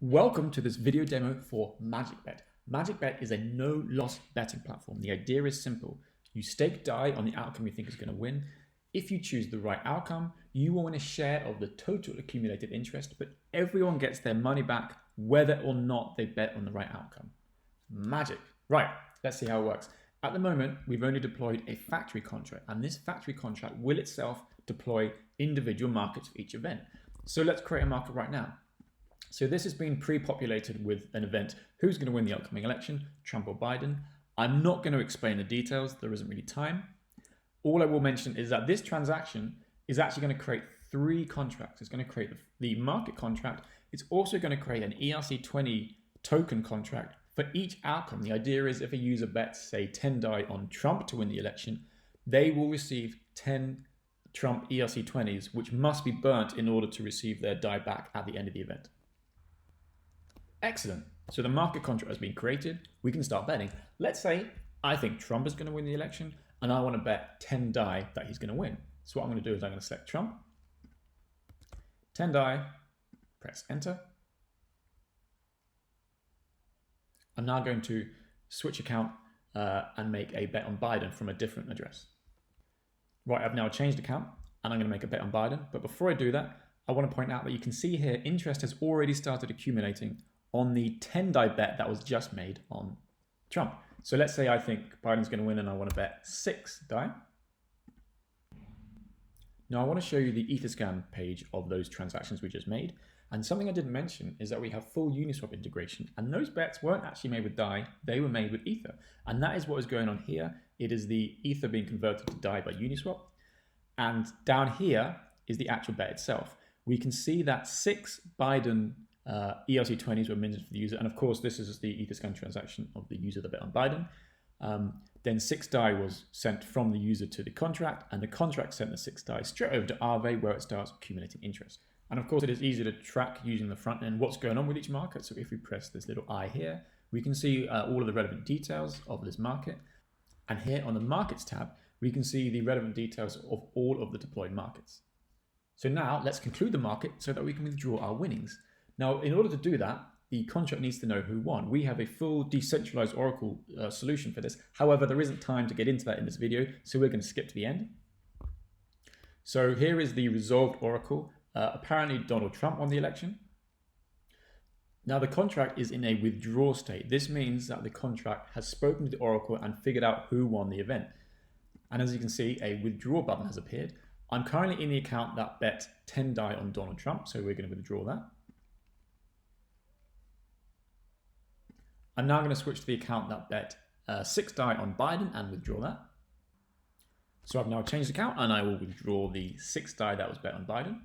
Welcome to this video demo for MagicBet. MagicBet is a no-loss betting platform. The idea is simple. You stake die on the outcome you think is going to win. If you choose the right outcome, you will win a share of the total accumulated interest, but everyone gets their money back whether or not they bet on the right outcome. Magic. Right, let's see how it works. At the moment, we've only deployed a factory contract, and this factory contract will itself deploy individual markets for each event. So let's create a market right now. So this has been pre-populated with an event, who's going to win the upcoming election, Trump or Biden. I'm not going to explain the details, there isn't really time. All I will mention is that this transaction is actually going to create three contracts. It's going to create the market contract. It's also going to create an ERC20 token contract for each outcome. The idea is if a user bets, say, 10 die on Trump to win the election, they will receive 10 Trump ERC20s, which must be burnt in order to receive their die back at the end of the event. Excellent. So the market contract has been created. We can start betting. Let's say I think Trump is going to win the election and I want to bet 10 die that he's going to win. So what I'm going to do is I'm going to select Trump, 10 die, press enter. I'm now going to switch account and make a bet on Biden from a different address. Right, I've now changed account and I'm going to make a bet on Biden. But before I do that, I want to point out that you can see here interest has already started accumulating on the 10 die bet that was just made on Trump. So let's say I think Biden's going to win and I want to bet 6 die. Now I want to show you the Etherscan page of those transactions we just made. And something I didn't mention is that we have full Uniswap integration, and those bets weren't actually made with DAI, they were made with Ether. And that is what is going on here. It is the Ether being converted to DAI by Uniswap. And down here is the actual bet itself. We can see that 6 Biden ERC20s were minted for the user. And of course, this is the Etherscan transaction of the user that bet on Biden. Then 6 DAI was sent from the user to the contract, and the contract sent the 6 DAI straight over to Aave, where it starts accumulating interest. And of course, it is easy to track using the front end what's going on with each market. So if we press this little I here, we can see all of the relevant details of this market. And here on the Markets tab, we can see the relevant details of all of the deployed markets. So now let's conclude the market so that we can withdraw our winnings. Now, in order to do that, the contract needs to know who won. We have a full decentralized Oracle solution for this. However, there isn't time to get into that in this video, so we're going to skip to the end. So here is the resolved Oracle. Apparently, Donald Trump won the election. Now, the contract is in a withdrawal state. This means that the contract has spoken to the Oracle and figured out who won the event. And as you can see, a withdraw button has appeared. I'm currently in the account that bet 10 die on Donald Trump, so we're going to withdraw that. I'm now going to switch to the account that bet 6 die on Biden and withdraw that. So I've now changed the account and I will withdraw the 6 die that was bet on Biden.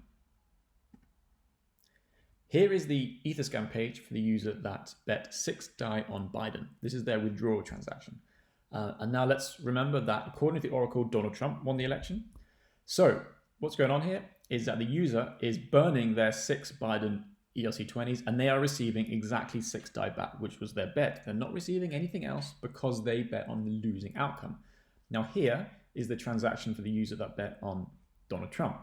Here is the Etherscan page for the user that bet 6 die on Biden. This is their withdrawal transaction. And now let's remember that according to the Oracle, Donald Trump won the election. So what's going on here is that the user is burning their 6 Biden ERC20s and they are receiving exactly 6 die back, which was their bet. They're not receiving anything else because they bet on the losing outcome. Now here is the transaction for the user that bet on Donald Trump.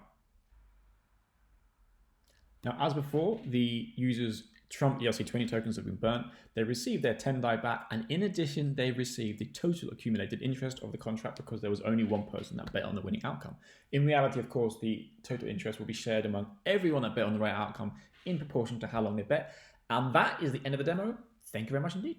Now, as before, the user's Trump ERC20 tokens have been burnt. They received their 10 die back, and in addition, they received the total accumulated interest of the contract because there was only one person that bet on the winning outcome. In reality, of course, the total interest will be shared among everyone that bet on the right outcome in proportion to how long they bet. And that is the end of the demo. Thank you very much indeed.